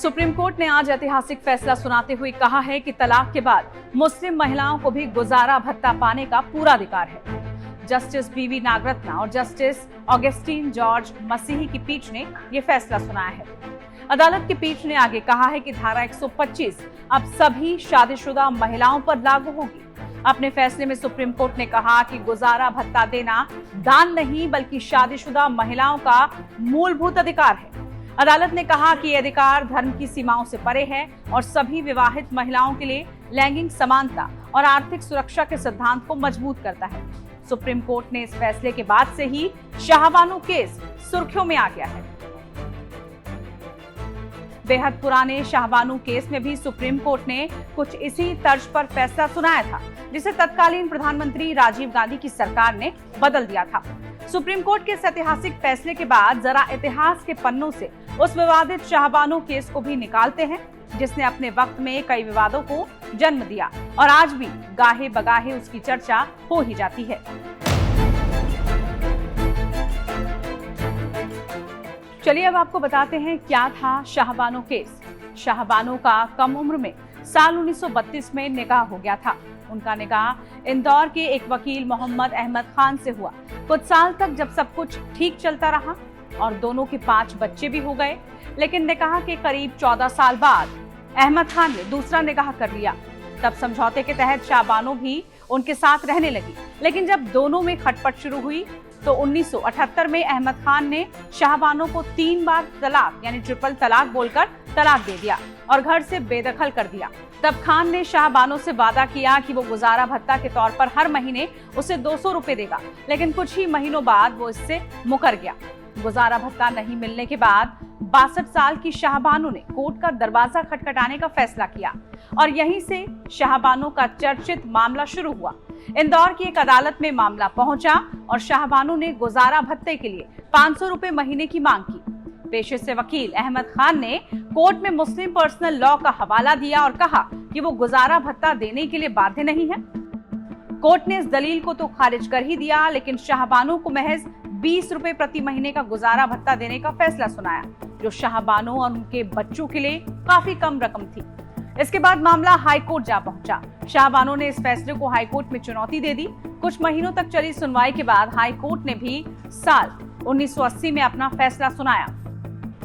Supreme court ने आज ऐतिहासिक फैसला सुनाते हुए कहा है कि तलाक के बाद मुस्लिम महिलाओं को भी गुजारा भत्ता पाने का पूरा अधिकार है। जस्टिस बीवी नागरत्ना और जस्टिस ऑगस्टीन जॉर्ज मसीही की पीठ ने यह फैसला सुनाया है। अदालत की पीठ ने आगे कहा है कि धारा 125 अब सभी शादीशुदा महिलाओं पर लागू होगी। अपने फैसले में सुप्रीम कोर्ट ने कहा कि गुजारा भत्ता देना दान नहीं बल्कि शादीशुदा महिलाओं का मूलभूत अधिकार है। अदालत ने कहा कि यह अधिकार धर्म की सीमाओं से परे है और सभी विवाहित महिलाओं के लिए लैंगिक समानता और आर्थिक सुरक्षा के सिद्धांत को मजबूत करता है। सुप्रीम कोर्ट ने इस फैसले के बाद से ही शाहबानो केस सुर्खियों में आ गया है। बेहद पुराने शाहबानो केस में भी सुप्रीम कोर्ट ने कुछ इसी तर्ज पर फैसला सुनाया था, जिसे तत्कालीन प्रधानमंत्री राजीव गांधी की सरकार ने बदल दिया था। सुप्रीम कोर्ट के इस ऐतिहासिक फैसले के बाद जरा इतिहास के पन्नों से उस विवादित शाहबानो केस को भी निकालते हैं, जिसने अपने वक्त में कई विवादों को जन्म दिया और आज भी गाहे बगाहे उसकी चर्चा हो ही जाती है। चलिए अब आपको बताते हैं क्या था शाहबानो केस। शाहबानो का कम उम्र में साल 1932 में निकाह हो गया था। उनका निकाह इंदौर के एक वकील मोहम्मद अहमद खान से हुआ। कुछ साल तक जब सब कुछ ठीक चलता रहा और दोनों के 5 बच्चे भी हो गए, लेकिन निकाह के करीब 14 साल बाद अहमद खान ने दूसरा निकाह कर लिया। तब समझौते के तहत शाहबानो भी उनके साथ रहने लगी, लेकिन जब दोनों में खटपट शुरू हुई तो 1978 में अहमद खान ने शाहबानो को 3 बार तलाक यानी ट्रिपल तलाक बोलकर तलाक दे दिया और घर से बेदखल कर दिया। तब खान ने शाहबानो से वादा किया कि वो गुजारा भत्ता के तौर पर हर महीने उसे 200 रुपए देगा, लेकिन कुछ ही महीनों बाद वो इससे मुकर गया। गुजारा भत्ता नहीं मिलने के बाद 62 साल की शाहबानो ने कोर्ट का दरवाजा खटखटाने का फैसला किया और यहीं से शाहबानो का चर्चित मामला शुरू हुआ। इंदौर की एक अदालत में मामला पहुंचा और शाहबानो ने गुजारा भत्ते के लिए 500 रुपए महीने की मांग की। पेशे से वकील अहमद खान ने कोर्ट में मुस्लिम पर्सनल लॉ का हवाला दिया और कहा कि वो गुजारा भत्ता देने के लिए बाध्य नहीं है। कोर्ट ने इस दलील को तो खारिज कर ही दिया, लेकिन शाहबानो को महज 20 रुपए प्रति महीने का गुजारा भत्ता देने का फैसला सुनाया, जो शाहबानो और उनके बच्चों के लिए काफी कम रकम थी। इसके बाद मामला हाईकोर्ट जा पहुंचा। शाहबानो ने इस फैसले को हाईकोर्ट में चुनौती दे दी। कुछ महीनों तक चली सुनवाई के बाद हाईकोर्ट ने भी साल 1980 में अपना फैसला सुनाया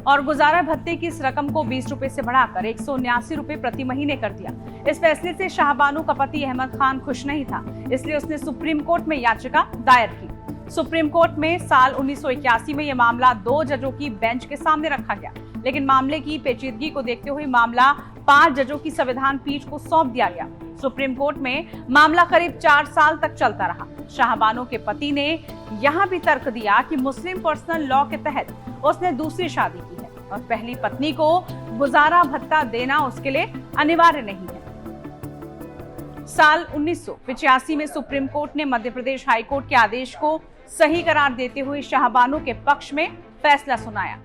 और गुजारा भत्ते की इस रकम को 20 रुपए से बढ़ाकर 179 रुपए प्रति महीने कर दिया। इस फैसले से शाहबानो का पति अहमद खान खुश नहीं था, इसलिए उसने सुप्रीम कोर्ट में याचिका दायर की। सुप्रीम कोर्ट में साल 1981 में यह मामला 2 जजों की बेंच के सामने रखा गया, लेकिन मामले की पेचीदगी को देखते हुए मामला 5 जजों की संविधान पीठ को सौंप दिया गया। सुप्रीम कोर्ट में मामला करीब 4 साल तक चलता रहा। शाहबानो के पति ने यहाँ भी तर्क दिया कि मुस्लिम पर्सनल लॉ के तहत उसने दूसरी शादी की है और पहली पत्नी को गुजारा भत्ता देना उसके लिए अनिवार्य नहीं है। साल 1985 में सुप्रीम कोर्ट ने मध्य प्रदेश हाईकोर्ट के आदेश को सही करार देते हुए शाहबानो के पक्ष में फैसला सुनाया।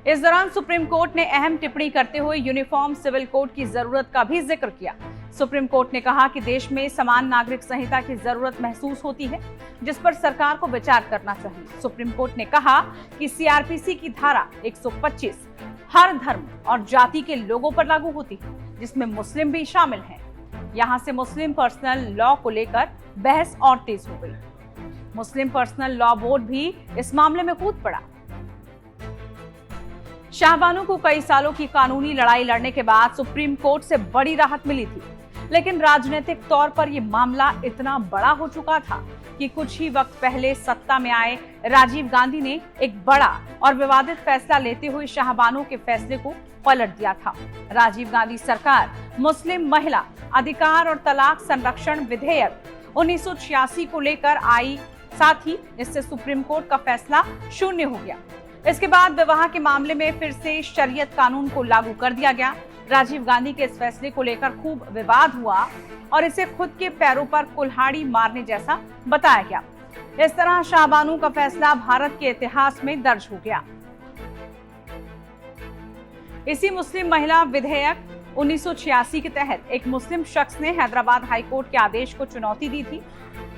इस दौरान सुप्रीम कोर्ट ने अहम टिप्पणी करते हुए यूनिफॉर्म सिविल कोड की जरूरत का भी जिक्र किया। सुप्रीम कोर्ट ने कहा कि देश में समान नागरिक संहिता की जरूरत महसूस होती है, जिस पर सरकार को विचार करना चाहिए। सुप्रीम कोर्ट ने कहा कि सीआरपीसी की धारा 125 हर धर्म और जाति के लोगों पर लागू होती है, जिसमें मुस्लिम भी शामिल हैं। यहां से मुस्लिम पर्सनल लॉ को लेकर बहस और तेज हो गई। मुस्लिम पर्सनल लॉ बोर्ड भी इस मामले में कूद पड़ा। शाहबानो को कई सालों की कानूनी लड़ाई लड़ने के बाद सुप्रीम कोर्ट से बड़ी राहत मिली थी, लेकिन राजनीतिक तौर पर यह मामला इतना बड़ा हो चुका था कि कुछ ही वक्त पहले सत्ता में आए राजीव गांधी ने एक बड़ा और विवादित फैसला लेते हुए शाहबानो के फैसले को पलट दिया था। राजीव गांधी सरकार मुस्लिम महिला अधिकार और तलाक संरक्षण विधेयक 1986 को लेकर आई, साथ ही इससे सुप्रीम कोर्ट का फैसला शून्य हो गया। इसके बाद विवाह के मामले में फिर से शरीयत कानून को लागू कर दिया गया। राजीव गांधी के इस फैसले को लेकर खूब विवाद हुआ और इसे खुद के पैरों पर कुल्हाड़ी मारने जैसा बताया गया। इस तरह शाहबानो का फैसला भारत के इतिहास में दर्ज हो गया। इसी मुस्लिम महिला विधेयक 1986 के तहत एक मुस्लिम शख्स ने हैदराबाद हाईकोर्ट के आदेश को चुनौती दी थी,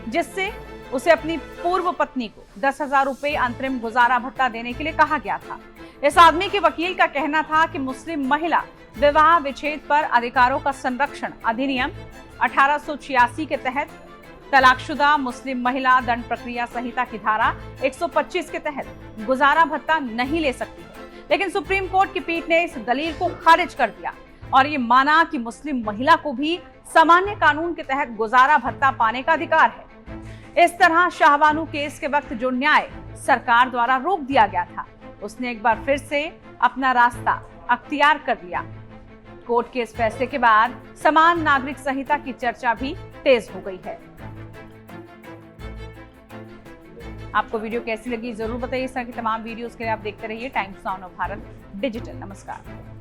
जिससे उसे अपनी पूर्व पत्नी को 10,000 रुपए अंतरिम गुजारा भत्ता देने के लिए कहा गया था। इस आदमी के वकील का कहना था कि मुस्लिम महिला विवाह विच्छेद पर अधिकारों का संरक्षण अधिनियम 1886 के तहत तलाकशुदा मुस्लिम महिला दंड प्रक्रिया संहिता की धारा 125 के तहत गुजारा भत्ता नहीं ले सकती है। लेकिन सुप्रीम कोर्ट की पीठ ने इस दलील को खारिज कर दिया और ये माना कि मुस्लिम महिला को भी सामान्य कानून के तहत गुजारा भत्ता पाने का अधिकार है। इस तरह शाहबानो केस के वक्त जो न्याय सरकार द्वारा रोक दिया गया था, उसने एक बार फिर से अपना रास्ता अख्तियार कर लिया। कोर्ट के इस फैसले के बाद समान नागरिक संहिता की चर्चा भी तेज हो गई है। आपको वीडियो कैसी लगी जरूर बताइए। इस तरह की तमाम वीडियोस के लिए आप देखते रहिए टाइम्स नाउ भारत डिजिटल। नमस्कार।